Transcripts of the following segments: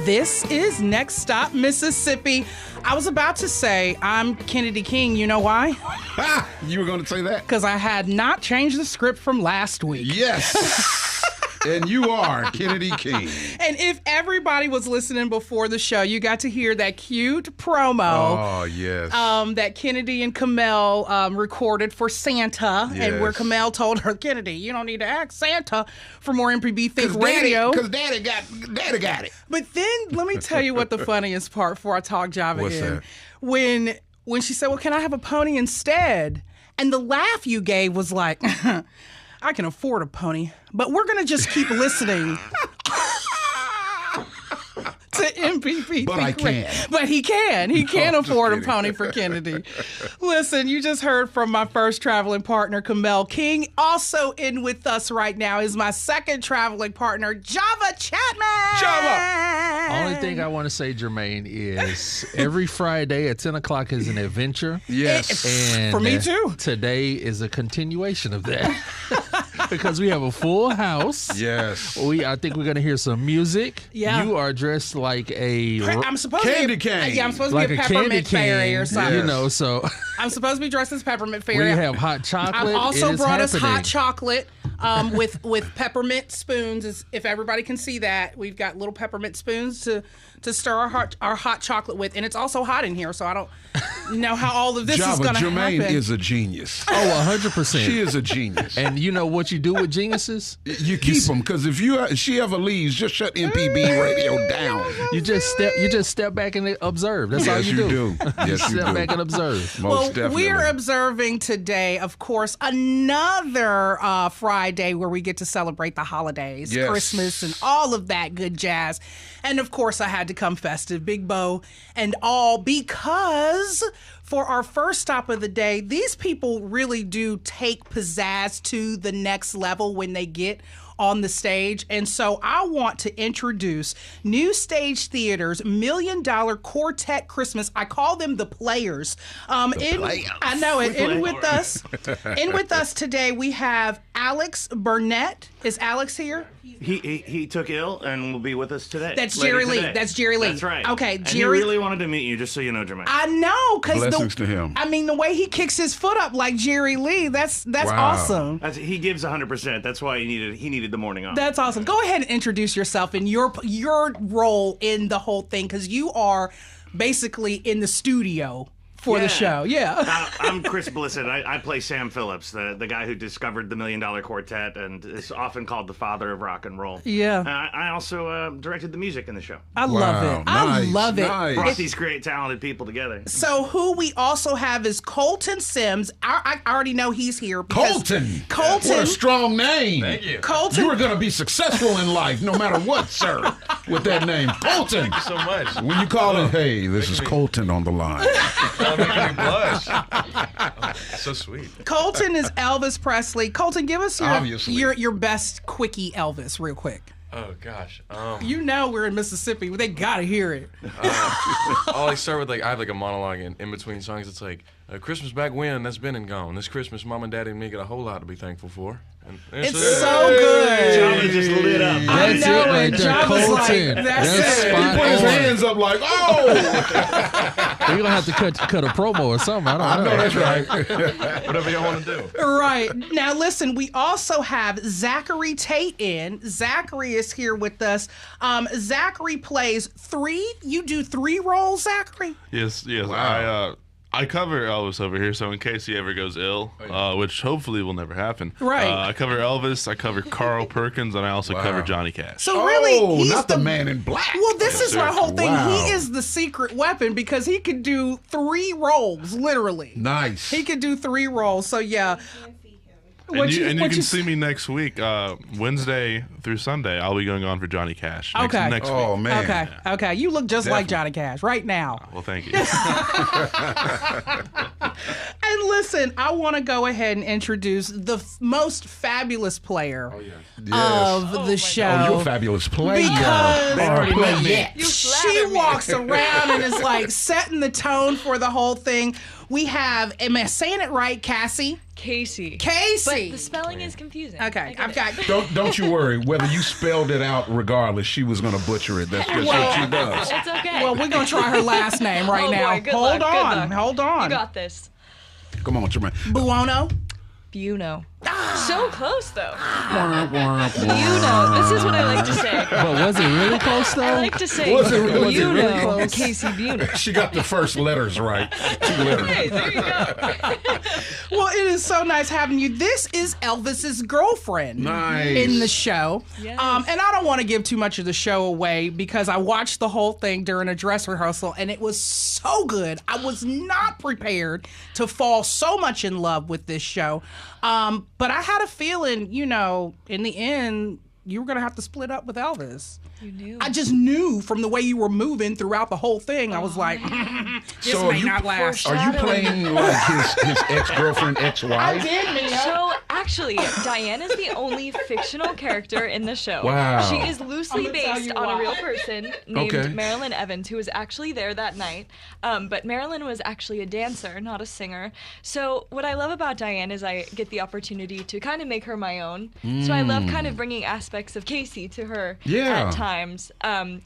This is Next Stop Mississippi. I was about to say I'm Kennedy King. You know why? You were going to say that? Because I had not changed the script from last week. Yes. And you are Kennedy King. And if everybody was listening before the show, you got to hear that cute promo. Oh, yes. That Kennedy and Kamel recorded for Santa. Yes. And where Kamel told her, Kennedy, you don't need to ask Santa for more MPB Think Radio. Because Daddy got it. But then let me tell you what the funniest part before I talk Java What's in. that? When she said, well, can I have a pony instead? And the laugh you gave was like, I can afford a pony, but we're going to just keep listening to MPP. But I can. But he can. He can No, afford a kidding. pony for Kennedy. Listen, you just heard from my first traveling partner, Kamel King. Also in with us right now is my second traveling partner, Java Chapman. Java. Only thing I want to say, Germaine, is every Friday at 10 o'clock is an adventure. Yes. And for me too. Today is a continuation of that. Because we have a full house. Yes. I think we're going to hear some music. Yeah. You are dressed like a... I'm supposed Candy to be cane. Yeah, I'm supposed like to be a a candy peppermint fairy or cane, something. you know, so I'm supposed to be dressed as peppermint fairy. we have hot chocolate. I've also It is brought us hot happening. chocolate with peppermint spoons. If everybody can see that, we've got little peppermint spoons to stir our hot chocolate with, and it's also hot in here, so I don't know how all of this is Java, going to Germaine happen. is a genius. Oh, 100%. She is a genius. And you know what you do with geniuses? You keep them, because if she ever leaves, just shut MPB radio down. You just step back and observe. That's all Yes, you you do. do. Yes, you Step do. back and observe. Most definitely. We're observing today, of course, another Friday where we get to celebrate the holidays, Yes. Christmas, and all of that good jazz. And of course, I had to come festive, big bow and all, because for our first stop of the day, these people really do take pizzazz to the next level when they get on the stage. And so I want to introduce New Stage Theater's $1 Million Quartet Christmas. I call them the Players. Players. I know it. In with us today, we have Alex Burnett. Is Alex here? He took ill and will be with us today. That's later Jerry Lee. today. That's Jerry Lee. That's right. Okay, and Jerry. he really wanted to meet you, just so you know, Germaine. I know, because Blessings to him. I mean, the way he kicks his foot up like Jerry Lee, that's Wow. awesome. He gives 100%. That's why he needed the morning off. That's awesome. Go ahead and introduce yourself and your role in the whole thing, because you are basically in the studio for the show. Yeah. I'm Chris Blissett. I play Sam Phillips, the guy who discovered the $1 Million Quartet and is often called the father of rock and roll. Yeah. I also directed the music in the show. I love it. I Nice, love it. nice. Brought these great, talented people together. So who we also have is Colton Sims. I already know he's here. because- Colton. Colton. What a strong name. Thank you. Colton. You are going to be successful in life no matter what, sir, with that name. Colton. So much. When you call it, hey, this is Colton on the line. Oh, making me blush. Oh, so sweet. Colton is Elvis Presley. Colton, give us Obviously. your best quickie Elvis real quick. Oh gosh. You know we're in Mississippi. They gotta hear it. I'll start with I have a monologue in between songs. It's like Christmas back when, that's been and gone. This Christmas, Mom and Daddy and me got a whole lot to be thankful for. And It's so good. Java just lit up. I That's know it right it. there, Java's like, Colton. that's That's it. spot He put his on. hands up like, oh! You're gonna have to cut a promo or something. I don't know. that's right. whatever y'all want to do. Right. Now, listen, we also have Zachary Tate in. Zachary is here with us. Zachary plays you do 3 roles, Zachary? Yes. Wow. I cover Elvis over here, so in case he ever goes ill, which hopefully will never happen. Right. I cover Elvis, I cover Carl Perkins, and I also cover Johnny Cash. So really, he's not the man in black. Well, this is my whole thing. Wow. He is the secret weapon because he could do 3 roles, literally. Nice. He could do 3 roles. So yeah. And you can see me next week, Wednesday through Sunday. I'll be going on for Johnny Cash next week. Oh, man. Okay. You look just like Johnny Cash right now. Well, thank you. And listen, I want to go ahead and introduce the most fabulous player of the show. Oh, you're a fabulous player. Because They already met me. she walks around and is like setting the tone for the whole thing. We have, am I saying it right, Cassie? Casey. Casey. But the spelling is confusing. Okay, I get it. Don't you worry. Whether you spelled it out, regardless, she was going to butcher it. That's just what she does. It's okay. Well, we're going to try her last name right Oh, now. boy, good Hold luck, good on. luck. Hold on. You got this. Come on, Germaine. Buono. Buono. So close, though. Womp, womp, womp. Buono. This is what I like to say. But was it really close though? I like to say Was it really Buono, close? Casey Buono. She got the first letters right. 2 letters. Hey, there you go. Well, it is so nice having you. This is Elvis's girlfriend Nice. in the show. Yes. And I don't want to give too much of the show away because I watched the whole thing during a dress rehearsal and it was so good. I was not prepared to fall so much in love with this show. But I had a feeling, you know, in the end, you were going to have to split up with Elvis. You knew. I just knew from the way you were moving throughout the whole thing. I was like, this So may not last. Are you playing like his ex-girlfriend, I ex-wife? did, Mia. So actually, Diane is the only fictional character in the show. Wow. She is loosely I'm gonna tell based you on why. a real person named Okay. Marilyn Evans, who was actually there that night. But Marilyn was actually a dancer, not a singer. So what I love about Diane is I get the opportunity to kind of make her my own. So I love kind of bringing aspects of Casey to her Yeah. at times.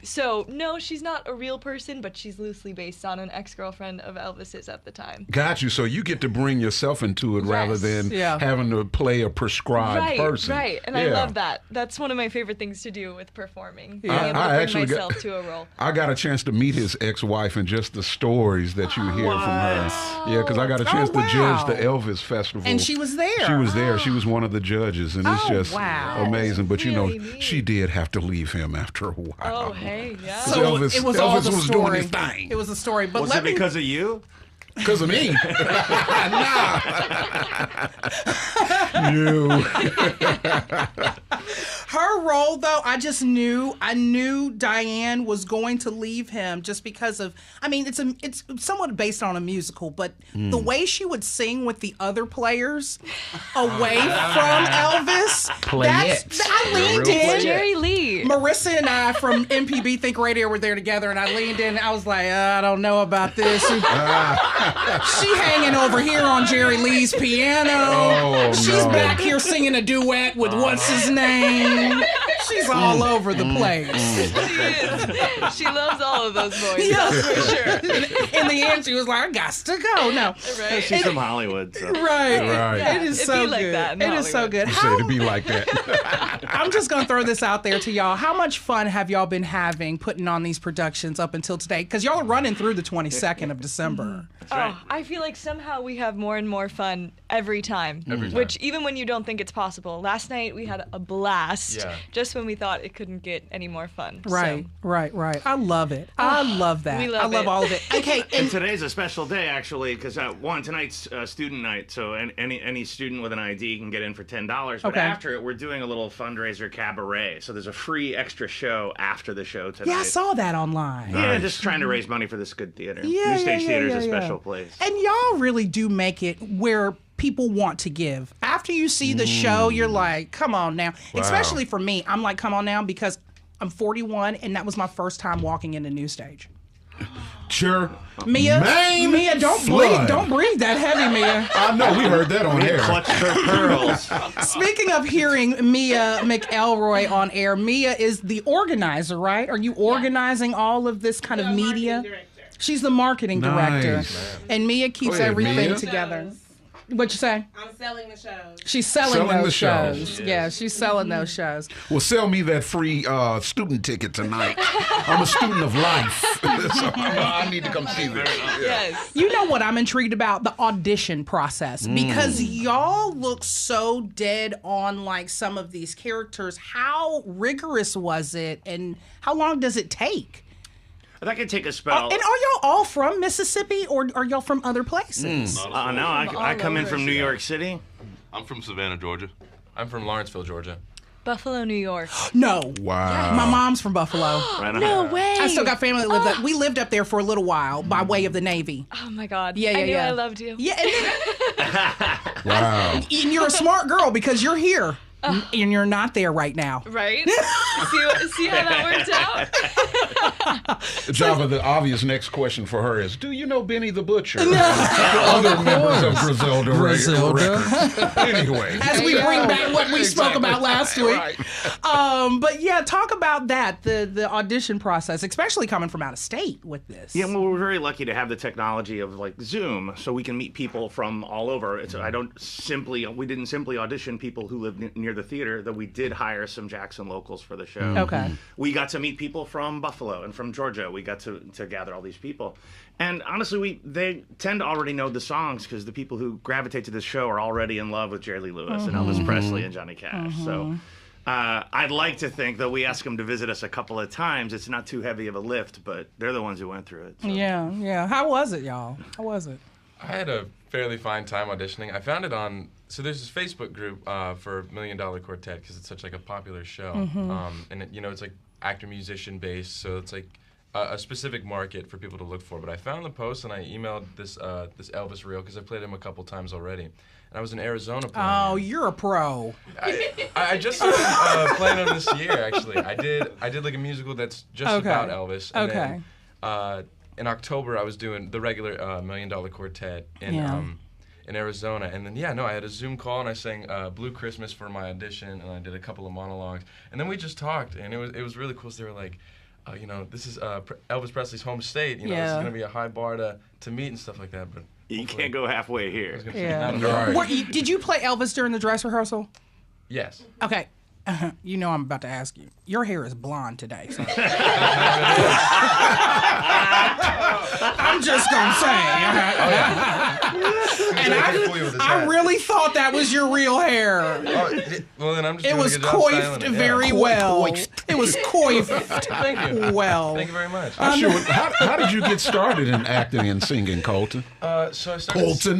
So no, she's not a real person, but she's loosely based on an ex-girlfriend of Elvis's at the time. Got you. So you get to bring yourself into it rather Yes. than Yeah. having to play a prescribed person. Right, and I Yeah. love that. That's one of my favorite things to do with performing. Being I able to bring actually got- myself to a role. I got a chance to meet his ex-wife and just the stories that you hear from her. Yeah, because I got a chance to judge the Elvis Festival. And she was there. She was there. She was one of the judges, and it's Oh, just wow. amazing. But you know, Really neat. she did have to leave him after a while. Oh, hey, yeah. So- So Elvis- it was all Elvis the was story. doing his thing. It was the story. But Was let it me, because of you? Because of me. Nah. You. her role, though, I knew Diane was going to leave him just because of, I mean, it's somewhat based on a musical, but the way she would sing with the other players away from Elvis, Playettes. I leaned Real in. Jerry Lee. Marissa and I from MPB Think Radio were there together, and I leaned in. And I was like, I don't know about this. She hanging over here on Jerry Lee's piano. Oh, She's no. back here singing a duet with what's his name. She's all over the place. She is. She loves all of those boys. Yeah. That's for sure. In the end, she was like, I got to go. No. Right. She's from Hollywood, so. Right. Right. It is It'd so be like good. that in It is so Hollywood. good. You say to be like that. I'm just going to throw this out there to y'all. How much fun have y'all been having putting on these productions up until today? Because y'all are running through the 22nd of December. right. Oh, I feel like somehow we have more and more fun every time. Which, even when you don't think it's possible. Last night we had a blast. Yeah. Just when we thought it couldn't get any more fun. Right, So, right. I love it. I love that. we love I love it. all of it. Okay, And and today's a special day, actually, because tonight's student night, so any student with an ID can get in for $10. But Okay. after it, we're doing a little fundraiser cabaret, so there's a free extra show after the show tonight. yeah, I saw that online. Yeah, just trying to raise money for this good theater. Yeah, New Stage yeah, Theater is yeah, a yeah. special place. And y'all really do make it where people want to give. After you see the show, you're like, come on now. Especially for me, I'm like, come on now, because I'm 41 and that was my first time walking into New Stage. Sure. Mia, Main don't flood. breathe that heavy, Mia. I know, we heard that on air. Clutched her pearls. Speaking of hearing Mia McElroy on air, Mia is the organizer, right? Are you organizing all of this kind of media? She's the marketing director. Nice. And Mia keeps Go ahead, everything Mia. together. What'd you say? I'm selling the shows. She's selling Selling those the shows. shows. Yeah, she's selling those shows. Well, sell me that free student ticket tonight. I'm a student of life. So I need to come see this. yes. You know what I'm intrigued about? The audition process. Because y'all look so dead on like some of these characters. How rigorous was it and how long does it take? That could take a spell. And are y'all all from Mississippi or are y'all from other places? No, I come in from New York City. I'm from Savannah, Georgia. I'm from Lawrenceville, Georgia. Buffalo, New York. No. Wow. My mom's from Buffalo. Right on. No way. I still got family that lived up. We lived up there for a little while by way of the Navy. Oh my God. Yeah, I knew yeah. I loved you. Yeah, and Wow. and you're a smart girl because you're here. And you're not there right now. Right? see how that worked out? Java, the obvious next question for her is, do you know Benny the Butcher? Other members of Griselda. Records. Anyway. As we bring back what we spoke about last week. Right. But yeah, talk about that, the audition process, especially coming from out of state with this. Yeah, well, we're very lucky to have the technology of like Zoom, so we can meet people from all over. We didn't simply audition people who live near the theater, that we did hire some Jackson locals for the show. Okay. We got to meet people from Buffalo and from Georgia. We got to gather all these people. And honestly, they tend to already know the songs because the people who gravitate to this show are already in love with Jerry Lee Lewis and Elvis Presley and Johnny Cash. So I'd like to think that we ask them to visit us a couple of times. It's not too heavy of a lift, but they're the ones who went through it. So. Yeah. How was it, y'all? How was it? I had a fairly fine time auditioning. I found it on, so there's this Facebook group for $1 Million Quartet because it's such like a popular show. And it's like actor musician based, so it's like a specific market for people to look for. But I found the post and I emailed this Elvis reel because I played him a couple times already. And I was in Arizona playing. Oh, you're a pro. I just started playing him this year, actually. I did like a musical that's just about Elvis. And then, in October, I was doing the regular $1 Million Quartet in Arizona. And then, I had a Zoom call, and I sang Blue Christmas for my audition, and I did a couple of monologues. And then we just talked, and it was really cool. So they were like, this is Elvis Presley's home state. This is going to be a high bar to meet and stuff like that. But you can't go halfway here. Did you play Elvis during the dress rehearsal? Yes. Okay. You know I'm about to ask you. Your hair is blonde today. So. I'm just gonna say. And I really thought that was your real hair. Well, then I'm just. It was coiffed very well. It was coiffed. Thank you. Well. Thank you very much. How did you get started in acting and singing, Colton? So I started. Colton.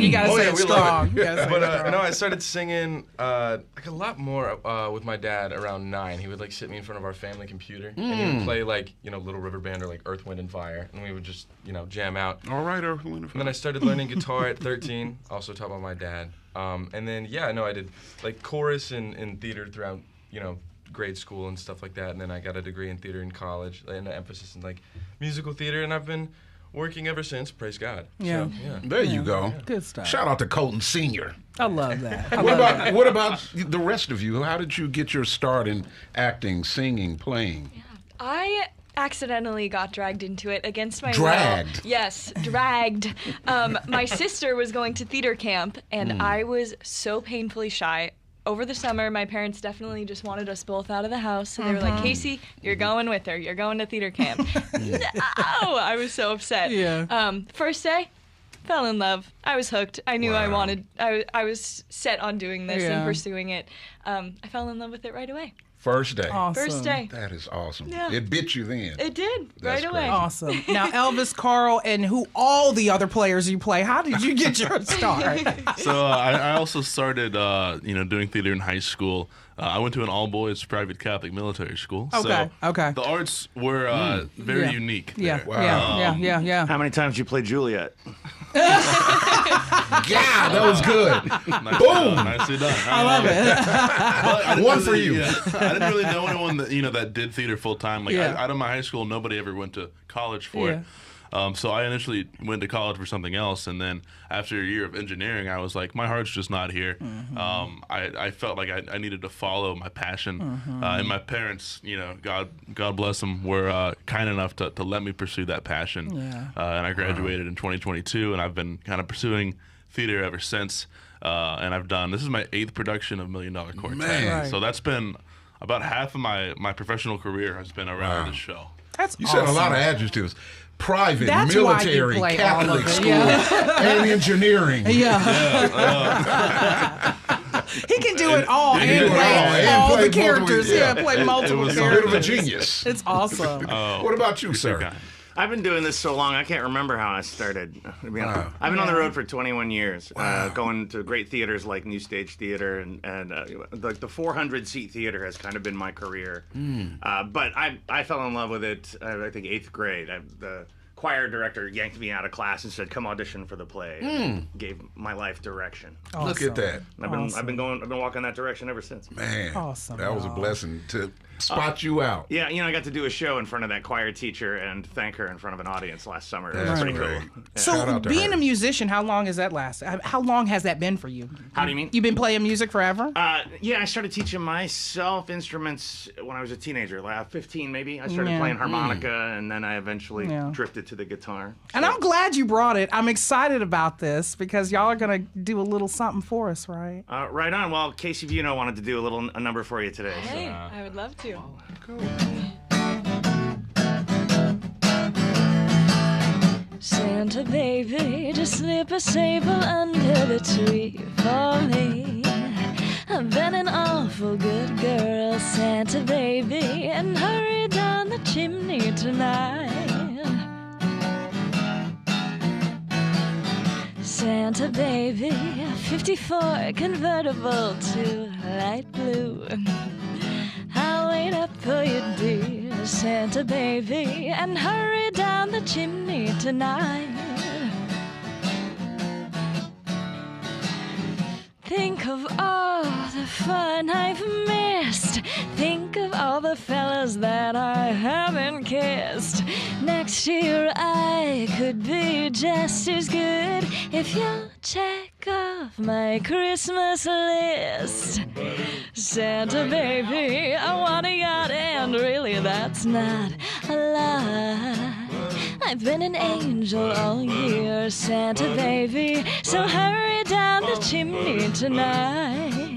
You gotta say it strong. I started singing like a lot more with my dad around 9. He would like sit me in front of our family computer and he would play like Little River Band or like Earth, Wind and Fire, and we would just jam out. All right, Earth, Wind and Fire. And then I started learning guitar at 13, also taught by my dad. And then I did like chorus in theater throughout grade school and stuff like that. And then I got a degree in theater in college and an emphasis in like musical theater, and I've been working ever since, praise God. Yeah. So, There you go. Good stuff. Shout out to Colton Sr. I love that. What about the rest of you? How did you get your start in acting, singing, playing? I accidentally got dragged into it against my Dragged? will. Yes, dragged. My sister was going to theater camp, and I was so painfully shy. Over the summer, my parents definitely just wanted us both out of the house. So they were like, Casey, you're going with her. You're going to theater camp. No! I was so upset. Yeah. First day, fell in love. I was hooked. I knew I wanted, I was set on doing this and pursuing it. I fell in love with it right away. First day. Awesome. First day. That is awesome. Yeah. It bit you then. It did, That's right away. great. Awesome. Now, Elvis, Carl, and all the other players you play, how did you get your start? So I also started, doing theater in high school. I went to an all-boys private Catholic military school. Okay. The arts were very unique there. Yeah. Wow. Yeah. How many times did you play Juliet? Yeah, that was good. Boom! Nicely done. I love it. One for you. Yeah, I didn't really know anyone that did theater full time. Like out of my high school, nobody ever went to college for it. So I initially went to college for something else, and then after a year of engineering, I was like, my heart's just not here. I felt like I needed to follow my passion, and my parents, God bless them, were kind enough to let me pursue that passion. And I graduated in 2022, and I've been kind of pursuing theater ever since. And this is my 8th production of $1 Million Quartet. Man. So that's been about half of my professional career has been around this show. That's You awesome. said a lot of adjectives. Private, That's why you military, play Catholic all of it, school, yeah. and engineering. Yeah. He can do it all He and did it play all, all and the play multiple- characters. yeah. Play multiple was A bit characters. of a genius. It's awesome. What about you, sir? I've been doing this so long, I can't remember how I started. I've been on the road for 21 years, going to great theaters like New Stage Theater, and the 400-seat theater has kind of been my career. But I fell in love with it, I think, 8th grade. The choir director yanked me out of class and said, "Come audition for the play." Gave my life direction. Awesome. Look at that. I've been walking that direction ever since. Man, awesome. That was a blessing to spot you out. Yeah, I got to do a show in front of that choir teacher and thank her in front of an audience last summer. It was pretty cool. Yeah. So, being a musician, how long has that lasted? How long has that been for you? How do you mean? You've been playing music forever? Yeah, I started teaching myself instruments when I was a teenager, like 15 maybe. I started playing harmonica, and then I eventually drifted to the guitar. So. And I'm glad you brought it. I'm excited about this because y'all are going to do a little something for us, right? Right on. Well, Casey Vuno wanted to do a number for you today. Hey, I would love to. Cool. Santa baby, just slip a sable under the tree for me. I've been an awful good girl, Santa baby, and hurry down the chimney tonight. Santa baby, 54 convertible to light blue. I'll wait up for you, dear Santa baby, and hurry down the chimney tonight. Think of all the fun I've missed. Think of all the fellas that I haven't kissed. Next year I could be just as good if you'll check off my Christmas list. Santa baby, I want a yacht, and really that's not a lie. I've been an angel all year, Santa baby, so hurry down the chimney tonight.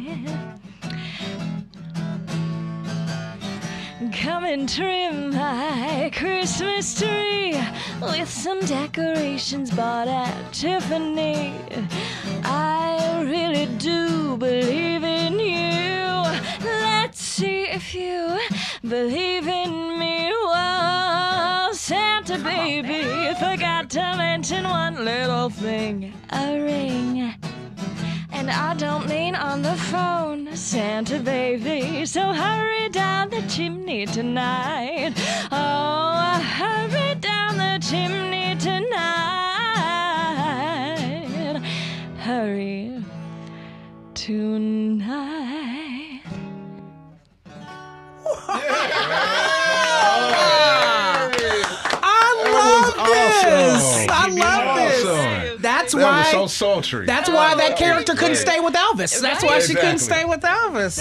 Come and trim my Christmas tree with some decorations bought at Tiffany. I really do believe in you. Let's see if you believe in me. Whoa, Santa baby, forgot to mention one little thing, a ring. And I don't mean on the phone, Santa baby, so hurry down the chimney tonight. Oh, hurry down the chimney tonight. Hurry tonight. I love this. That's why. That was so sultry. That's why that character couldn't stay with Elvis. That's why she couldn't stay with Elvis.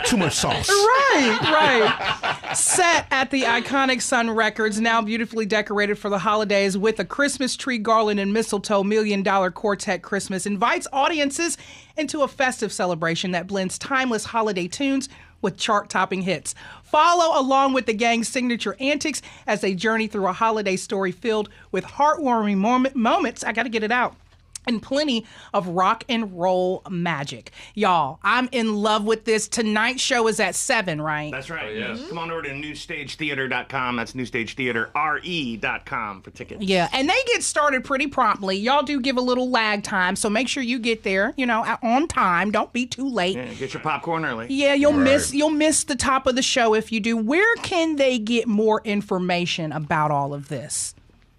Too much sauce. Right. Set at the iconic Sun Records, now beautifully decorated for the holidays with a Christmas tree garland and mistletoe, $1 Million Quartet Christmas invites audiences into a festive celebration that blends timeless holiday tunes with chart-topping hits. Follow along with the gang's signature antics as they journey through a holiday story filled with heartwarming moments. I got to get it out. And plenty of rock and roll magic. Y'all, I'm in love with this. Tonight's show is at 7, right? That's right, yes. Come on over to newstagetheater.com. That's newstagetheaterre.com for tickets. Yeah, and they get started pretty promptly. Y'all do give a little lag time, so make sure you get there, on time. Don't be too late. Yeah, get your popcorn early. Yeah, you'll miss the top of the show if you do. Where can they get more information about all of this?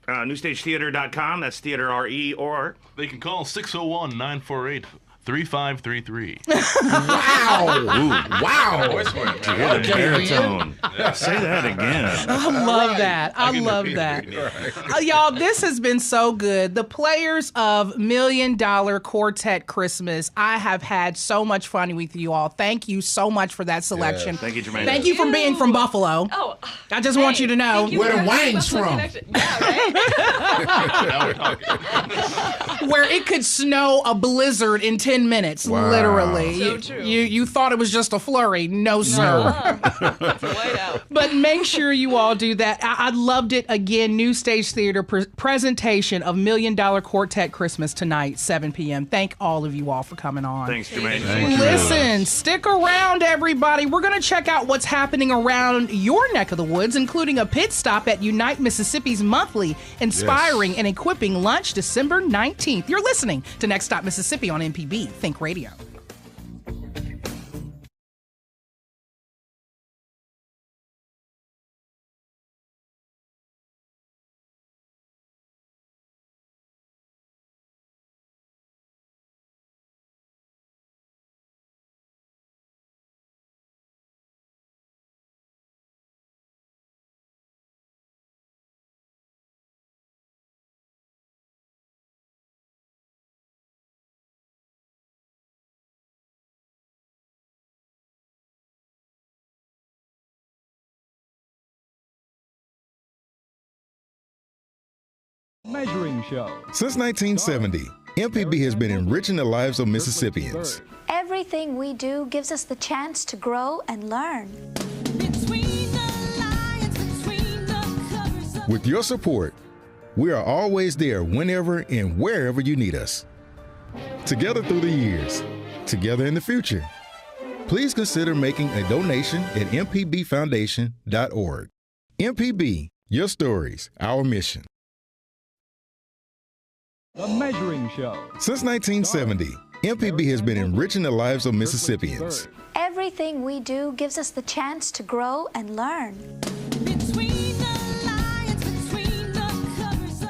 Newstagetheater.com. That's Theater RE, or they can call 601-948-3533. Wow. What a baritone. Say that again. I love that. I love that. Y'all, this has been so good. The players of $1 Million Quartet Christmas. I have had so much fun with you all. Thank you so much for that selection. Yes. Thank you, Germaine. Thank you for being from Buffalo. Oh, I just want you to know. Where the wine's from. Yeah, right? Where it could snow a blizzard in 10 10 minutes, literally. So true. You thought it was just a flurry. No, sir. It's a whiteout. But make sure you all do that. I loved it. Again, New Stage Theater presentation of $1 Million Quartet Christmas tonight, 7 p.m. Thank all of you all for coming on. Thanks, Germaine. Listen, stick around, everybody. We're going to check out what's happening around your neck of the woods, including a pit stop at Unite Mississippi's monthly Inspiring and Equipping Lunch, December 19th. You're listening to Next Stop Mississippi on MPB Think Radio. Measuring Show. Since 1970, MPB has been enriching the lives of Mississippians. Everything we do gives us the chance to grow and learn. With your support, we are always there whenever and wherever you need us. Together through the years, together in the future. Please consider making a donation at mpbfoundation.org. MPB, your stories, our mission. The Measuring Show. Since 1970, MPB has been enriching the lives of Mississippians. Everything we do gives us the chance to grow and learn.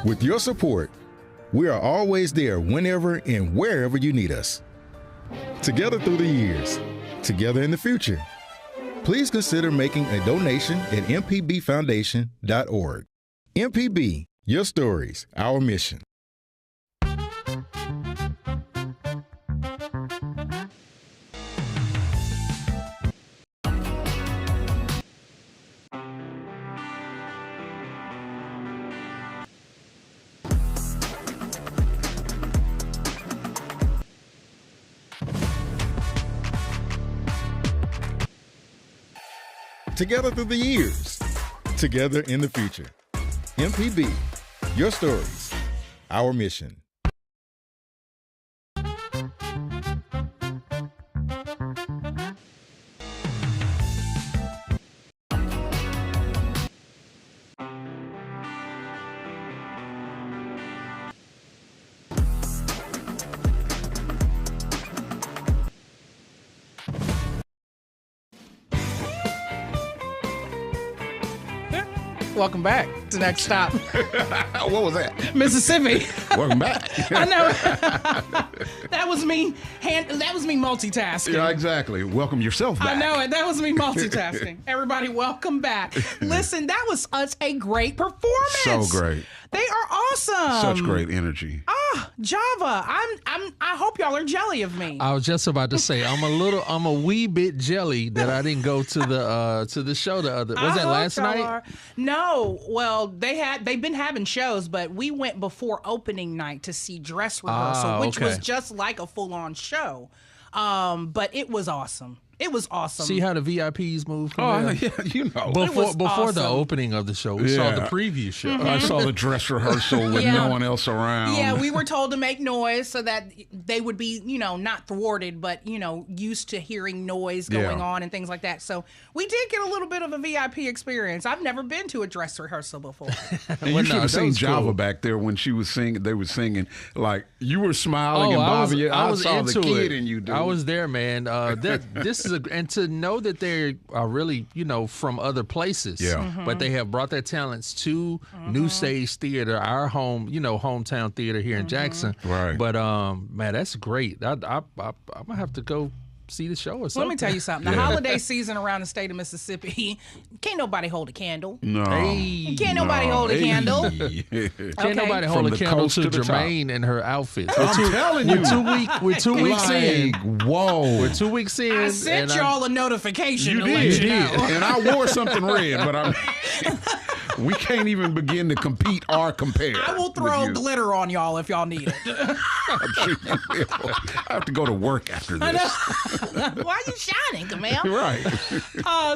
With your support, we are always there whenever and wherever you need us. Together through the years, together in the future. Please consider making a donation at mpbfoundation.org. MPB, your stories, our mission. Together through the years, together in the future. MPB, your stories, our mission. Welcome back to Next Stop. What was that? Mississippi. Welcome back. I know. That was me multitasking. Yeah, exactly. Welcome yourself back. I know it. That was me multitasking. Everybody, welcome back. Listen, that was such a great performance. So great. They are awesome. Such great energy. Java. I hope y'all are jelly of me. I was just about to say I'm a wee bit jelly that I didn't go to the show the other. Was that last night? No. Well, they've been having shows, but we went before opening night to see dress rehearsal, which was just like a full-on show. But it was awesome. It was awesome. See how the VIPs move? Oh, yeah, you know. Before the opening of the show, we saw the preview show. Mm-hmm. I saw the dress rehearsal with no one else around. Yeah, we were told to make noise so that they would be, not thwarted, but, used to hearing noise going on and things like that. So we did get a little bit of a VIP experience. I've never been to a dress rehearsal before. And you should have seen Java back there when she was singing. They were singing, like, you were smiling and Bobby. I saw the kid in you, dude. I was there, man. This is and to know that they are really, from other places. Yeah. Mm-hmm. But they have brought their talents to New Stage Theater, our hometown theater here in Jackson. Right. But man, that's great. I'm gonna have to go see the show or something. Let me tell you something. The holiday season around the state of Mississippi, can't nobody hold a candle. No. Can't nobody hold a candle. Can't nobody hold a candle to Germaine and her outfit. I'm telling you. We're 2 weeks in. Whoa. We're 2 weeks in. I sent y'all a notification to You let did. you know. And I wore something red, but We can't even begin to compete or compare. I will throw glitter on y'all if y'all need it. I'm sure you will. I have to go to work after this. Why are you shining, Kamel? Right.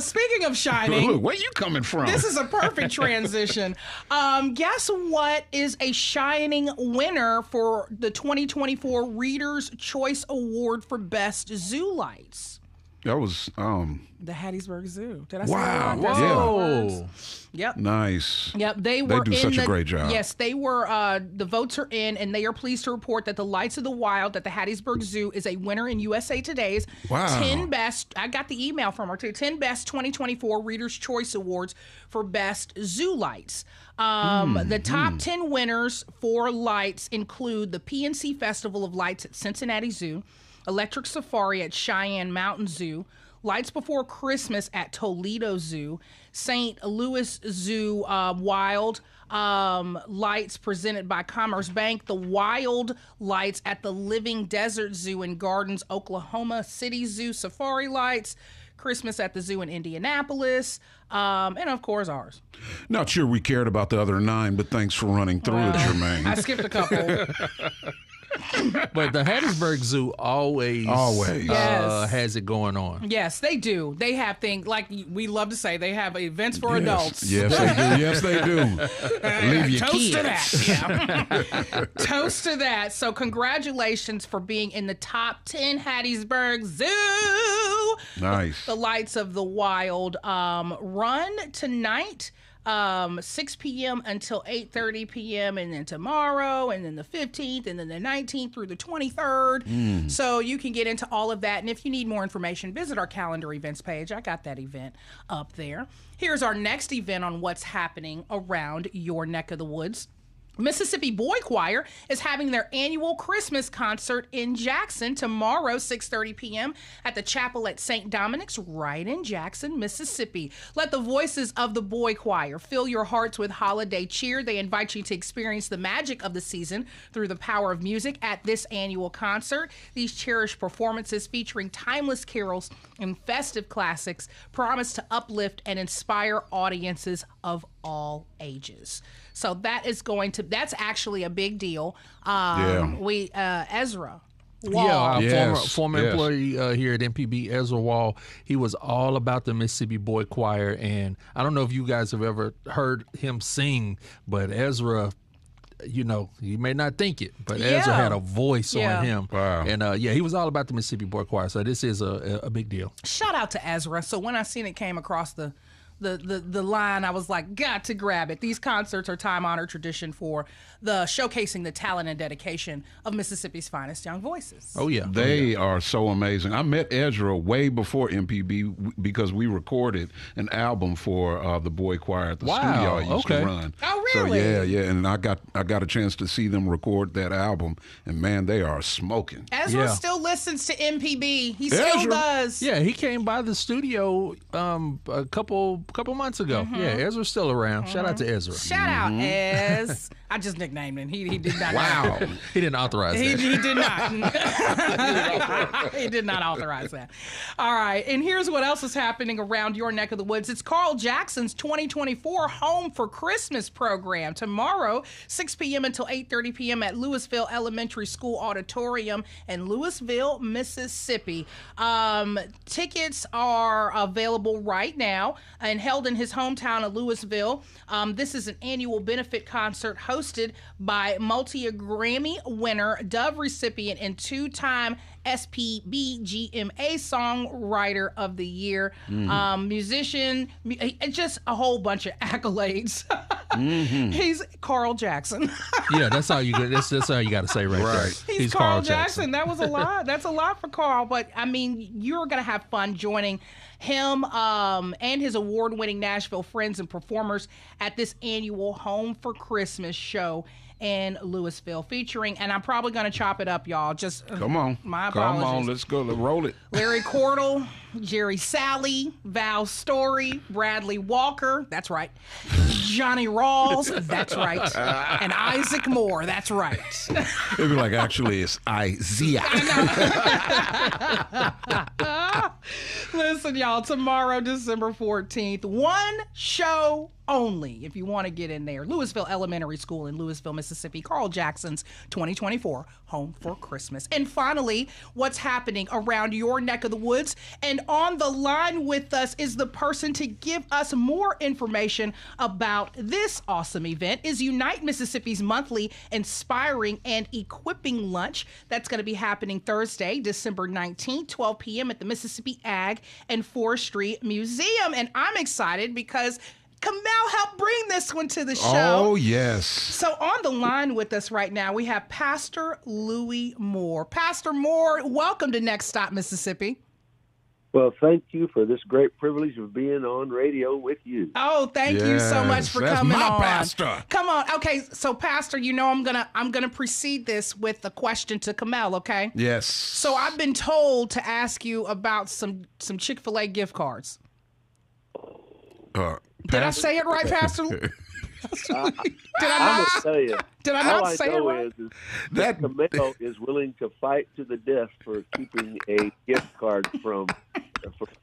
Speaking of shining. Look, where you coming from? This is a perfect transition. Guess what is a shining winner for the 2024 Reader's Choice Award for Best Zoo Lights? That was the Hattiesburg Zoo. Did I say wow. that? Whoa. Yep. Nice. Yep. They do such a great job. Yes, they were. The votes are in, and they are pleased to report that the Lights of the Wild at the Hattiesburg Zoo is a winner in USA Today's 10 best. I got the email from her too. 10 best 2024 Reader's Choice Awards for Best Zoo Lights. The top 10 winners for lights include the PNC Festival of Lights at Cincinnati Zoo, Electric Safari at Cheyenne Mountain Zoo, Lights Before Christmas at Toledo Zoo, St. Louis Zoo Wild Lights presented by Commerce Bank, the Wild Lights at the Living Desert Zoo and Gardens, Oklahoma City Zoo Safari Lights, Christmas at the Zoo in Indianapolis, and of course ours. Not sure we cared about the other 9, but thanks for running through it, Germaine. I skipped a couple. But the Hattiesburg Zoo always has it going on. Yes, they do. They have things like we love to say. They have events for adults. Yes, they do. Yes, they do. Leave your Toast kids. to that. Yeah. Toast to that. So congratulations for being in the top 10 Hattiesburg Zoo. Nice. The Lights of the Wild run tonight. 6 p.m. until 8:30 p.m. and then tomorrow and then the 15th and then the 19th through the 23rd. So you can get into all of that. And if you need more information, visit our calendar events page. I got that event up there. Here's our next event on what's happening around your neck of the woods. Mississippi Boy Choir is having their annual Christmas concert in Jackson tomorrow, 6:30 p.m. at the chapel at St. Dominic's, right in Jackson, Mississippi. Let the voices of the Boy Choir fill your hearts with holiday cheer. They invite you to experience the magic of the season through the power of music at this annual concert. These cherished performances featuring timeless carols and festive classics promise to uplift and inspire audiences of all ages. So that's actually a big deal. Ezra Wall. Yeah, former employee here at MPB, Ezra Wall. He was all about the Mississippi Boy Choir, and I don't know if you guys have ever heard him sing, but Ezra, you may not think it, but Ezra had a voice on him. Wow. And he was all about the Mississippi Boy Choir, so this is a big deal. Shout out to Ezra. So when I seen it came across the line, I was like, got to grab it. These concerts are time-honored tradition for the showcasing the talent and dedication of Mississippi's finest young voices. Oh, yeah. They are so amazing. I met Ezra way before MPB because we recorded an album for the Boy Choir at the studio I used to run. Oh, really? So, yeah. And I got a chance to see them record that album, and, man, they are smoking. Ezra still listens to MPB. He still does. Yeah, he came by the studio a couple months ago. Yeah, Ezra's still around. Shout out to Ezra. Shout out, Ez. I just nicknamed him. He did not. Wow. He didn't authorize that. He did not. He did not authorize that. All right. And here's what else is happening around your neck of the woods. It's Carl Jackson's 2024 Home for Christmas program. Tomorrow, 6 p.m. until 8:30 p.m. at Louisville Elementary School Auditorium in Louisville, Mississippi. Tickets are available right now and held in his hometown of Louisville. This is an annual benefit concert hosted by multi-Grammy winner, Dove recipient, and two-time SPBGMA Songwriter of the Year, musician, just a whole bunch of accolades. He's Carl Jackson. Yeah, that's how you got to say right there. He's Carl Jackson. That was a lot. That's a lot for Carl. But I mean, you're gonna have fun joining him and his award-winning Nashville friends and performers at this annual Home for Christmas show in Louisville, featuring, and I'm probably going to chop it up, y'all. Just come on, my apologies. Come on, let's go. Let's roll it. Larry Cordell, Jerry Sally, Val Story, Bradley Walker, that's right. Johnny Rawls, that's right. And Isaac Moore, that's right. It'd be like, actually, it's Isaiah. Listen, y'all, tomorrow, December 14th, one show only if you want to get in there. Louisville Elementary School in Louisville, Mississippi. Carl Jackson's 2024 Home for Christmas. And finally, what's happening around your neck of the woods? And on the line with us is the person to give us more information about this awesome event is Unite Mississippi's monthly Inspiring and Equipping Lunch. That's going to be happening Thursday, December 19th, 12 p.m. at the Mississippi Ag and Forestry Museum. And I'm excited because Kamel helped bring this one to the show. Oh, yes. So on the line with us right now, we have Pastor Louis Moore. Pastor Moore, welcome to Next Stop Mississippi. Well, thank you for this great privilege of being on radio with you. Oh, thank you so much for coming on. That's my pastor. Come on. Okay, so Pastor, you know I'm gonna precede this with a question to Kamel, okay? Yes. So I've been told to ask you about some Chick-fil-A gift cards. Did I say it right, Pastor? Did I not? Tell you, did I not say it right? Is that Kamel is willing to fight to the death for keeping a gift card from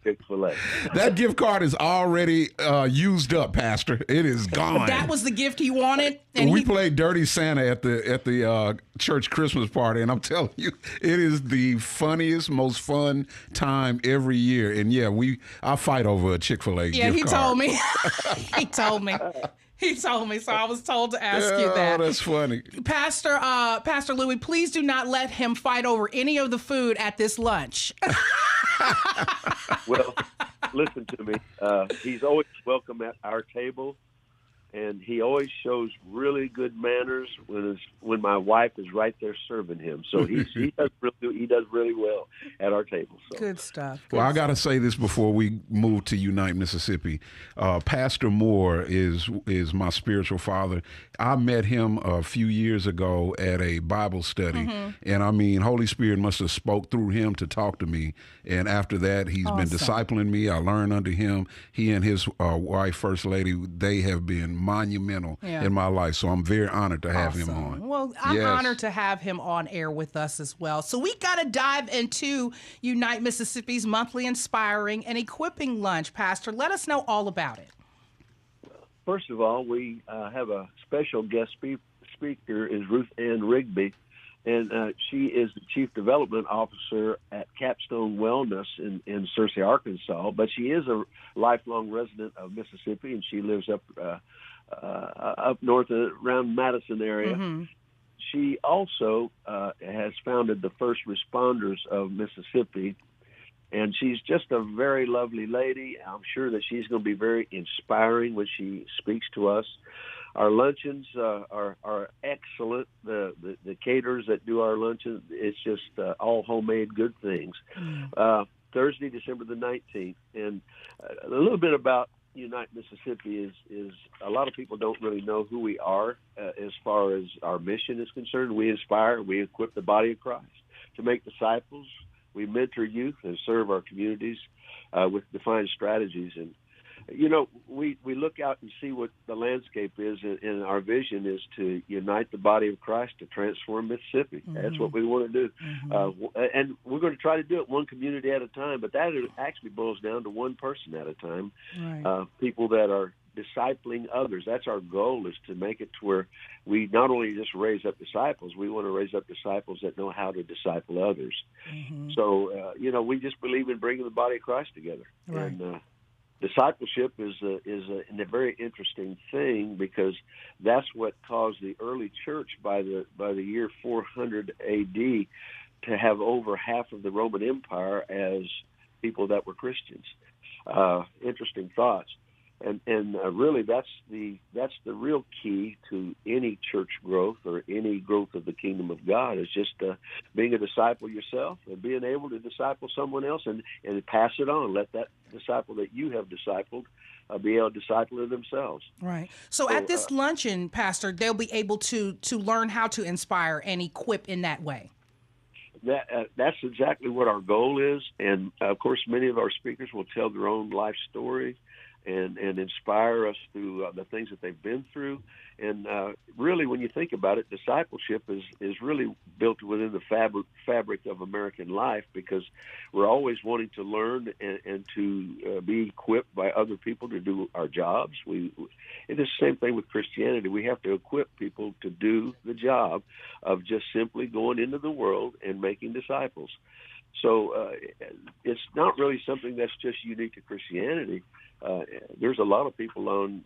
Chick-fil-A. That gift card is already used up, Pastor. It is gone. That was the gift he wanted. And we played Dirty Santa at the church Christmas party, and I'm telling you, it is the funniest, most fun time every year. And yeah, I fight over a Chick-fil-A gift card. Yeah, he told me. He told me. He told me, so I was told to ask you that. Oh, that's funny. Pastor Louis, please do not let him fight over any of the food at this lunch. Well, listen to me. He's always welcome at our table, and he always shows really good manners when my wife is right there serving him. So he does really well at our table. So. Good stuff. Well, I got to say this before we move to Unite Mississippi. Pastor Moore is my spiritual father. I met him a few years ago at a Bible study, and I mean, Holy Spirit must have spoke through him to talk to me. And after that, he's been discipling me. I learned under him. He and his wife, First Lady, they have been monumental in my life. So I'm very honored to have him on. Well, I'm honored to have him on air with us as well. So we got to dive into Unite Mississippi's monthly Inspiring and Equipping Lunch. Pastor, let us know all about it. First of all, we have a special guest speaker is Ruth Ann Rigby, and she is the Chief Development Officer at Capstone Wellness in Searcy, Arkansas. But she is a lifelong resident of Mississippi, and she lives up north around Madison area. Mm-hmm. She also has founded the First Responders of Mississippi, and she's just a very lovely lady. I'm sure that she's going to be very inspiring when she speaks to us. Our luncheons are excellent. The caterers that do our luncheons, it's just all homemade good things. Thursday, December the 19th. And a little bit about Unite Mississippi is a lot of people don't really know who we are as far as our mission is concerned. We inspire, we equip the body of Christ to make disciples. We mentor youth and serve our communities with defined strategies. And, you know, we look out and see what the landscape is, and our vision is to unite the body of Christ to transform Mississippi. Mm-hmm. That's what we want to do. Mm-hmm. And we're going to try to do it one community at a time, but that actually boils down to one person at a time. Right. People that are discipling others. That's our goal, is to make it to where we not only just raise up disciples, we want to raise up disciples that know how to disciple others. Mm-hmm. So, you know, we just believe in bringing the body of Christ together. Right. And discipleship is a very interesting thing, because that's what caused the early church by the year 400 A.D. to have over half of the Roman Empire as people that were Christians. Interesting thoughts. And really, that's the real key to any church growth or any growth of the kingdom of God, is just being a disciple yourself and being able to disciple someone else and pass it on. Let that disciple that you have discipled be able to disciple it themselves. Right. So at this luncheon, Pastor, they'll be able to learn how to inspire and equip in that way. That's exactly what our goal is. And, of course, many of our speakers will tell their own life story and inspire us through the things that they've been through. And really, when you think about it, discipleship is really built within the fabric of American life, because we're always wanting to learn and to be equipped by other people to do our jobs. And it's the same thing with Christianity. We have to equip people to do the job of just simply going into the world and making disciples. So it's not really something that's just unique to Christianity. There's a lot of people on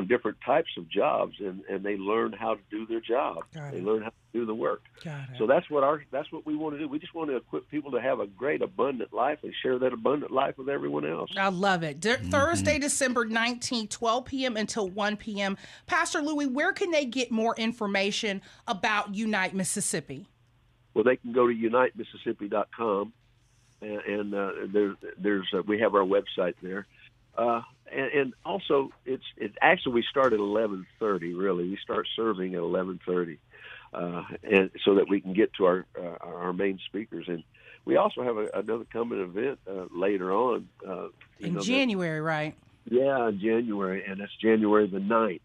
different types of jobs, and they learn how to do their job. They learn how to do the work. So that's what we want to do. We just want to equip people to have a great, abundant life and share that abundant life with everyone else. I love it. Thursday, December 19th, 12 p.m. until 1 p.m. Pastor Louis, where can they get more information about Unite Mississippi? Well, they can go to unitemississippi.com, and we have our website there. And also, it's actually, we start at 11:30. Really, we start serving at 11:30, and so that we can get to our main speakers. And we also have another coming event later on in January, right? Yeah, in January, and that's January the 9th.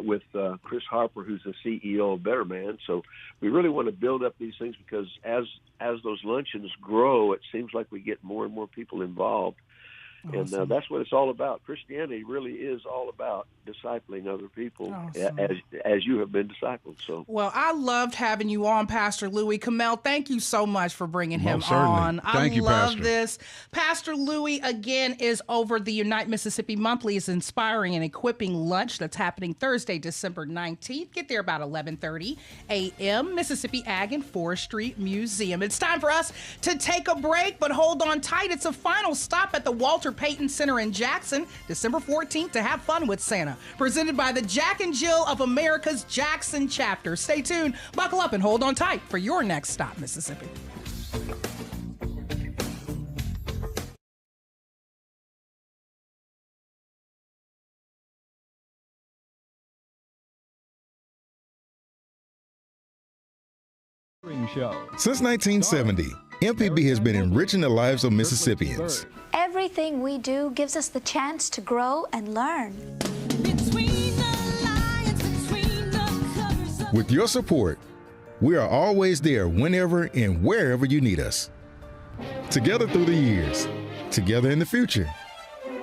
With Chris Harper, who's the CEO of Better Man. So we really want to build up these things, because as those luncheons grow, it seems like we get more and more people involved. Awesome. And that's what it's all about. Christianity really is all about discipling other people, as you have been discipled. So, well, I loved having you on, Pastor Louis. Kamel, thank you so much for bringing him certainly. on. Thank you, love Pastor. this. Pastor Louis, again, is over the Unite Mississippi Monthly is Inspiring and Equipping Lunch that's happening Thursday, December 19th. Get there about 11:30 a.m. Mississippi Ag and Forestry Museum. It's time for us to take a break, but hold on tight. It's a final stop at the Walter Payton Center in Jackson, December 14th, to have fun with Santa. Presented by the Jack and Jill of America's Jackson chapter. Stay tuned, buckle up, and hold on tight for your next stop, Mississippi. Show. Since 1970, MPB has been enriching the lives of Mississippians. Everything we do gives us the chance to grow and learn. With your support, we are always there whenever and wherever you need us. Together through the years, together in the future.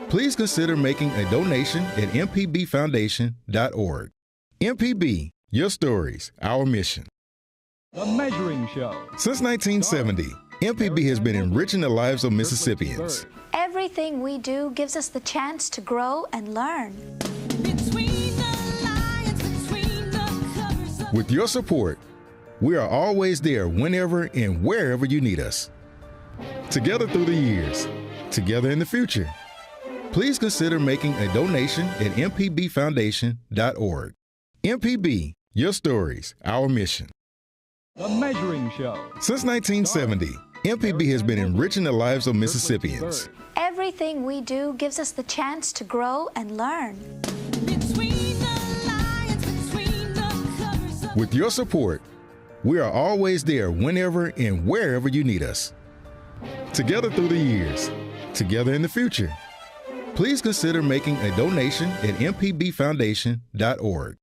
Please consider making a donation at mpbfoundation.org. MPB, your stories, our mission. The Measuring Show. Since 1970, MPB has been enriching the lives of Mississippians. Everything we do gives us the chance to grow and learn. With your support, we are always there whenever and wherever you need us. Together through the years, together in the future. Please consider making a donation at mpbfoundation.org. MPB, your stories, our mission. The Measuring Show. Since 1970, MPB has been enriching the lives of Mississippians. Everything we do gives us the chance to grow and learn. With your support, we are always there whenever and wherever you need us. Together through the years, together in the future. Please consider making a donation at mpbfoundation.org.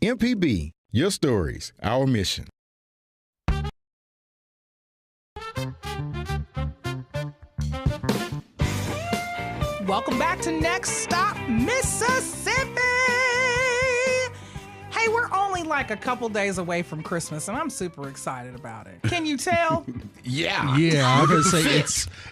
MPB, your stories, our mission. Welcome back to Next Stop, Mississippi. Hey, we're only like a couple days away from Christmas, and I'm super excited about it. Can you tell? Yeah, I was gonna say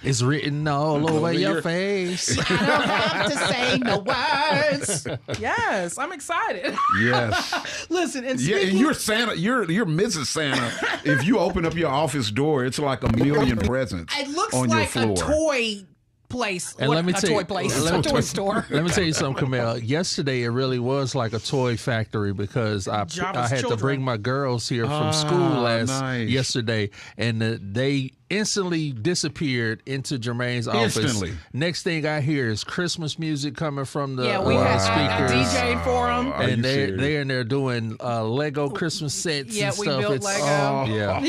it's written all over your face. I don't have to say no words. Yes, I'm excited. Yes. Listen, and yeah, and you're Santa. You're Mrs. Santa. If you open up your office door, it's like a million presents it looks on like your floor. A toy place. And let me tell toy you, place, a toy store. Let me tell you something, Kamel. Yesterday, it really was like a toy factory because I had to bring my girls here from school yesterday, and they instantly disappeared into Germaine's office. Next thing I hear is Christmas music coming from the we had speakers. DJ for them, and they're in there doing Lego Christmas sets and stuff. We built Lego. Yeah,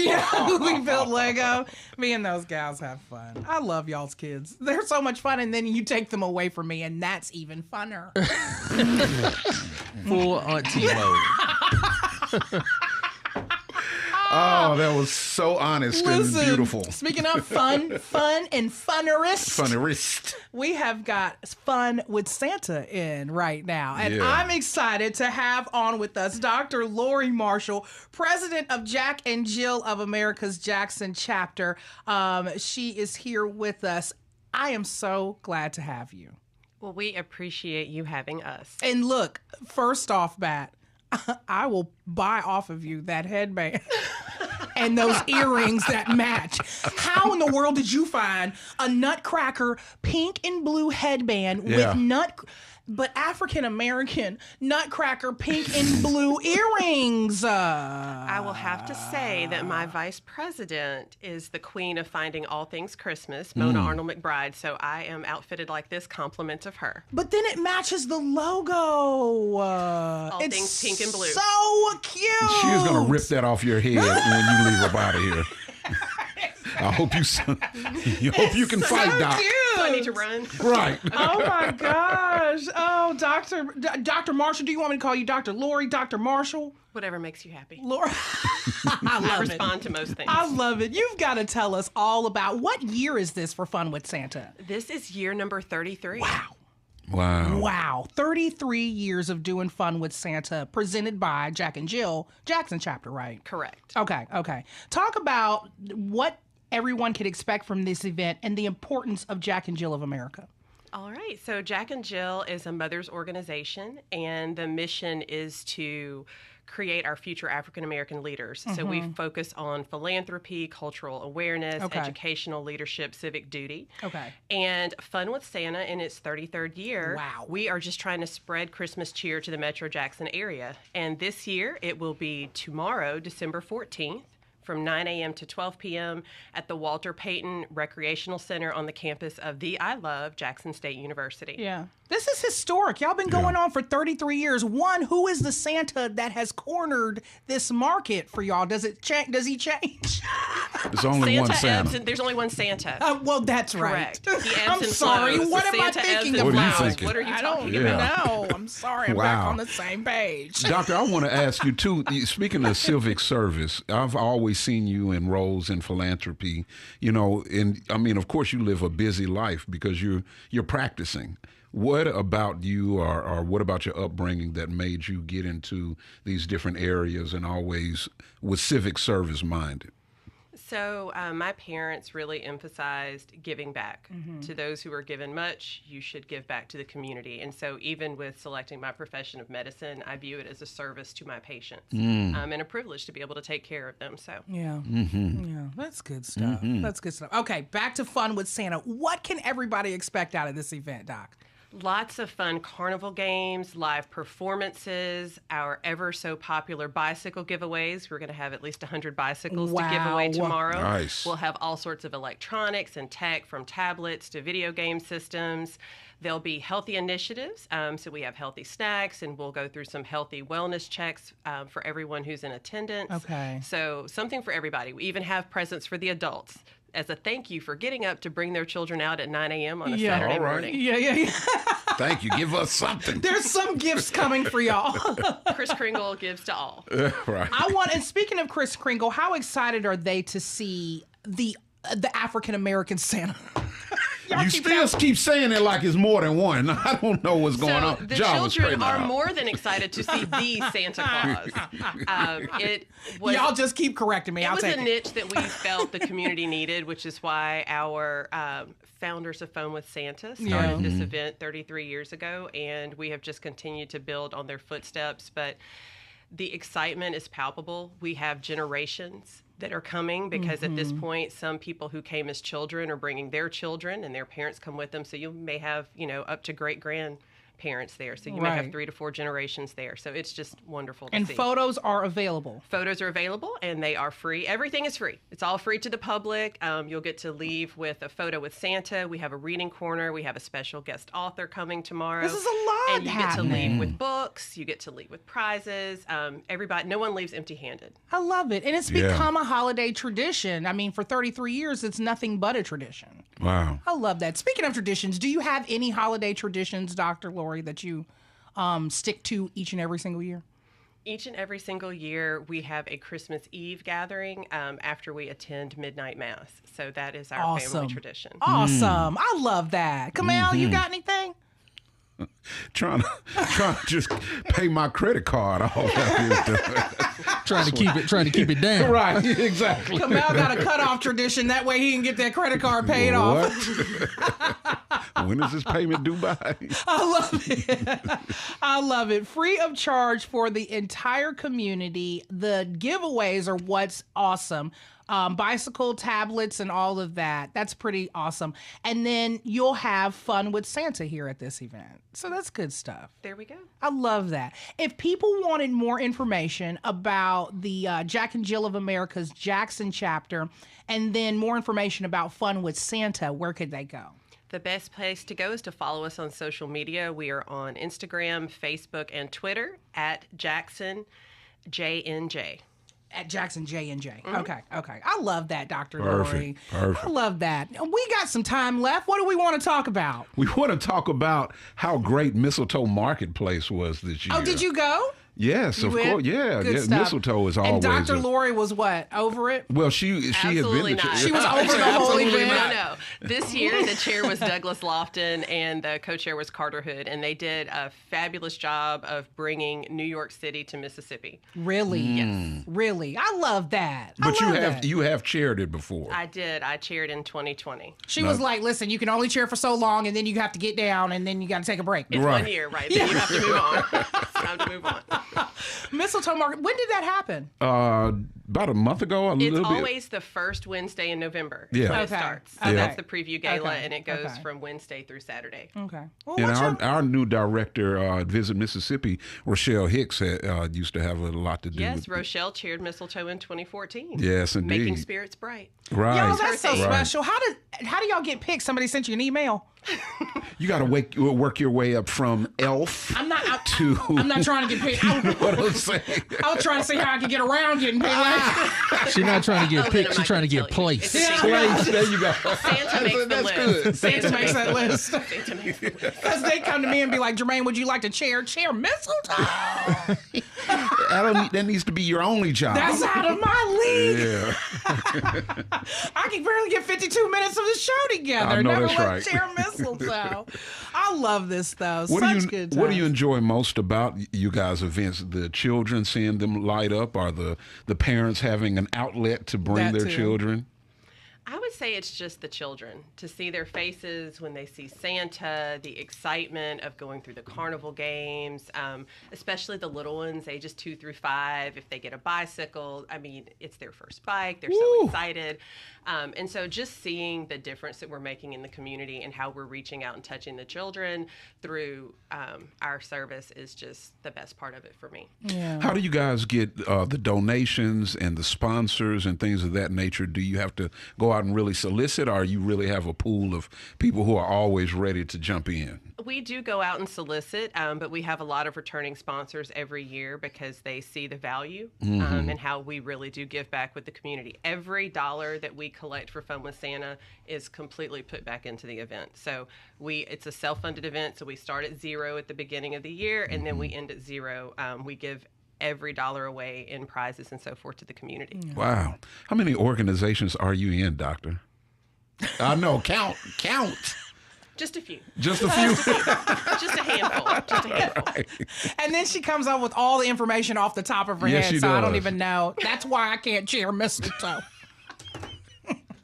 we built Lego. Me and those gals have fun. I love y'all's kids. They're so much fun, and then you take them away from me, and that's even funner. Full auntie mode. Oh, that was so honest and beautiful. Speaking of fun and funnerist. We have got Fun with Santa in right now. And I'm excited to have on with us Dr. Lori Marshall, president of Jack and Jill of America's Jackson chapter. She is here with us. I am so glad to have you. Well, we appreciate you having us. And look, first off, Bat, I will buy off of you that headband and those earrings that match. How in the world did you find a Nutcracker pink and blue headband with but African American Nutcracker pink and blue earrings? I will have to say that my vice president is the queen of finding all things Christmas, Mona Arnold McBride, so I am outfitted like this, compliment of her. But then it matches the logo. All things pink and blue. So cute. She is going to rip that off your head when you leave up out of here. I hope you can fight, Doc. Cute. So I need to run. Right. Oh my gosh. Oh, Dr. Marshall. Do you want me to call you Dr. Lori, Dr. Marshall? Whatever makes you happy. Lori. I respond to most things. I love it. You've got to tell us all about what year is this for Fun with Santa? This is year number 33. Wow. 33 years of doing Fun with Santa, presented by Jack and Jill Jackson chapter, right? Correct. Okay. Talk about what everyone could expect from this event and the importance of Jack and Jill of America. All right. So Jack and Jill is a mother's organization, and the mission is to create our future African-American leaders. So we focus on philanthropy, cultural awareness, educational leadership, civic duty. And Fun with Santa in its 33rd year, we are just trying to spread Christmas cheer to the Metro Jackson area. And this year, it will be tomorrow, December 14th, from 9 a.m. to 12 p.m. at the Walter Payton Recreational Center on the campus of the I Love Jackson State University. Yeah. This is historic. Y'all been going on for 33 years. One, who is the Santa that has cornered this market for y'all? Does he change? There's only one Santa. There's only one Santa. Well, that's correct. Right. He ebbs I'm and sorry. flows. What am I Santa thinking ebbs and about? flows. What are you talking about? I don't know. I'm sorry. I'm back on the same page. Doctor, I want to ask you, too, speaking of civic service, I've always seen you in roles in philanthropy, and I mean, of course, you live a busy life because you're practicing. What about you or what about your upbringing that made you get into these different areas and always with civic service minded? So my parents really emphasized giving back. To those who are given much, you should give back to the community. And so even with selecting my profession of medicine, I view it as a service to my patients and a privilege to be able to take care of them. So yeah, that's good stuff. That's good stuff. Okay, back to Fun with Santa. What can everybody expect out of this event, Doc? Lots of fun carnival games, live performances, our ever so popular bicycle giveaways. We're going to have at least 100 bicycles to give away tomorrow. Nice. We'll have all sorts of electronics and tech, from tablets to video game systems. There'll be healthy initiatives. So we have healthy snacks, and we'll go through some healthy wellness checks for everyone who's in attendance. Okay. So something for everybody. We even have presents for the adults as a thank you for getting up to bring their children out at 9 a.m. on a Saturday morning. Yeah. Thank you. Give us something. There's some gifts coming for y'all. Kris Kringle gives to all. Right. And speaking of Kris Kringle, how excited are they to see the African American Santa? You still keep saying it like it's more than one. I don't know what's going on. The children are more than excited to see the Santa Claus. Y'all just keep correcting me. It was a niche that we felt the community needed, which is why our founders of Fun with Santa started this event 33 years ago, and we have just continued to build on their footsteps. But the excitement is palpable. We have generations that are coming, because at this point, some people who came as children are bringing their children, and their parents come with them. So you may have, up to great-grandparents there. So you may have 3 to 4 generations there. So it's just wonderful to see. And photos are available. Photos are available, and they are free. Everything is free. It's all free to the public. You'll get to leave with a photo with Santa. We have a reading corner. We have a special guest author coming tomorrow. This is a lot And you get to leave with books. You get to leave with prizes. No one leaves empty-handed. I love it. And it's become a holiday tradition. I mean, for 33 years, it's nothing but a tradition. Wow. I love that. Speaking of traditions, do you have any holiday traditions, Dr. Lori, that you stick to each and every single year? Each and every single year, we have a Christmas Eve gathering after we attend midnight mass. So that is our family tradition. Awesome. I love that. Kamel, you got anything? Trying to just pay my credit card off. trying to keep it down. Right, exactly. Kamel got a cutoff tradition. That way he can get that credit card paid off. When is this payment due by? I love it. I love it. Free of charge for the entire community. The giveaways are what's awesome. Bicycle, tablets, and all of that. That's pretty awesome. And then you'll have fun with Santa here at this event. So that's good stuff. There we go. I love that. If people wanted more information about the Jack and Jill of America's Jackson chapter, and then more information about Fun with Santa, where could they go? The best place to go is to follow us on social media. We are on Instagram, Facebook, and Twitter at JacksonJNJ. At Jackson J&J. Okay. I love that, Dr. Lori. Perfect. I love that. We got some time left. What do we want to talk about? We want to talk about how great Mistletoe Marketplace was this year. Oh, did you go? Yes, of course. Yeah, Good stuff. Mistletoe is always. And Dr. Lori was what? Over it? Well, she Absolutely had been. not. She was over the whole event. No. This year, the chair was Douglas Lofton, and the co-chair was Carter Hood, and they did a fabulous job of bringing New York City to Mississippi. Really? Yes. Really? I love that. But you have chaired it before. I did. I chaired in 2020. She was like, "Listen, you can only chair for so long, and then you have to get down, and then you got to take a break." It's 1 year, right? Then you have to move on. It's time to move on. Mistletoe Market. When did that happen? About a month ago. It's always the first Wednesday in November. When it starts. So that's the preview gala, and it goes from Wednesday through Saturday. Okay. Well, and our new director at Visit Mississippi, Rochelle Hicks, used to have a lot to do. Yes, Rochelle chaired Mistletoe in 2014. Yes, indeed. Making spirits bright. Right. Y'all, that's so special. How do y'all get picked? Somebody sent you an email? You got to work your way up from elf I'm not to... I'm not trying to get picked. You know what I'm saying? I was trying to see how I could get around getting picked. She's not trying to get picked. She's trying to get placed. Place. There you go. Santa makes the list. Good. Santa makes that list. Santa makes the list. Because they come to me and be like, Germaine, would you like to chair Mistletoe? That needs to be your only job. That's out of my league. Yeah. I can barely get 52 minutes of the show together. I know Never that's let right. chair Mistletoe. I love this, though. What good do you enjoy most about you guys' events? The children, seeing them light up, or the parents having an outlet to bring their children? I would say it's just the children, to see their faces when they see Santa, the excitement of going through the carnival games, especially the little ones, ages 2 through 5. If they get a bicycle, I mean, it's their first bike. They're so excited. And so just seeing the difference that we're making in the community and how we're reaching out and touching the children through our service is just the best part of it for me. Yeah. How do you guys get the donations and the sponsors and things of that nature? Do you have to go out and really solicit, or you really have a pool of people who are always ready to jump in? We do go out and solicit, but we have a lot of returning sponsors every year because they see the value and how we really do give back with the community. Every dollar that we collect for Fun with Santa is completely put back into the event. So it's a self-funded event, so we start at zero at the beginning of the year, and then we end at zero. We give every dollar away in prizes and so forth to the community. Wow. How many organizations are you in, Doctor? I know. Count. Just a few. Just a few. Just a handful. Right. And then she comes up with all the information off the top of her head, she so I don't does. even know. That's why I can't chair Mistletoe.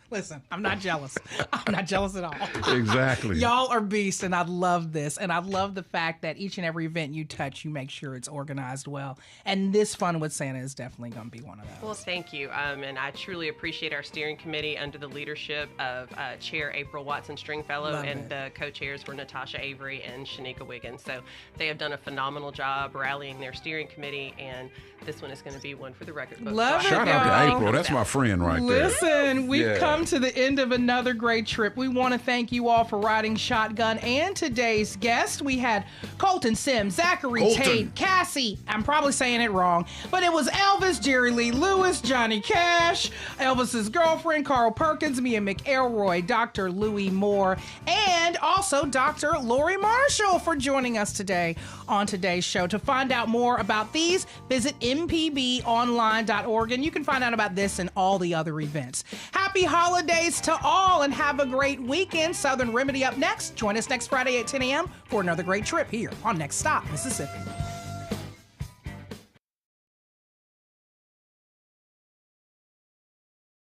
Listen, I'm not jealous. I'm not jealous at all. Exactly. Y'all are beasts, and I love this. And I love the fact that each and every event you touch, you make sure it's organized well. And this Fun with Santa is definitely going to be one of those. Well, thank you. And I truly appreciate our steering committee under the leadership of Chair April Watson-Stringfellow, and the co-chairs were Natasha Avery and Shanika Wiggins. So they have done a phenomenal job rallying their steering committee, and this one is going to be one for the record book. Love it, Shout out to April. That's my friend right there. Listen, we've come to the end of another great trip. We want to thank you all for riding shotgun. And today's guest, we had Colton Sims, Zachary Tate, Cassie. I'm probably saying it wrong, but it was Elvis, Jerry Lee Lewis, Johnny Cash, Elvis's girlfriend, Carl Perkins, Mia McElroy, Dr. Louis Moore, and also Dr. Lori Marshall for joining us today on today's show. To find out more about these, visit mpbonline.org, and you can find out about this and all the other events. Happy holidays to all, and have a great weekend. Southern Remedy up next. Join us next Friday at 10 a.m. for another great trip here on Next Stop, Mississippi.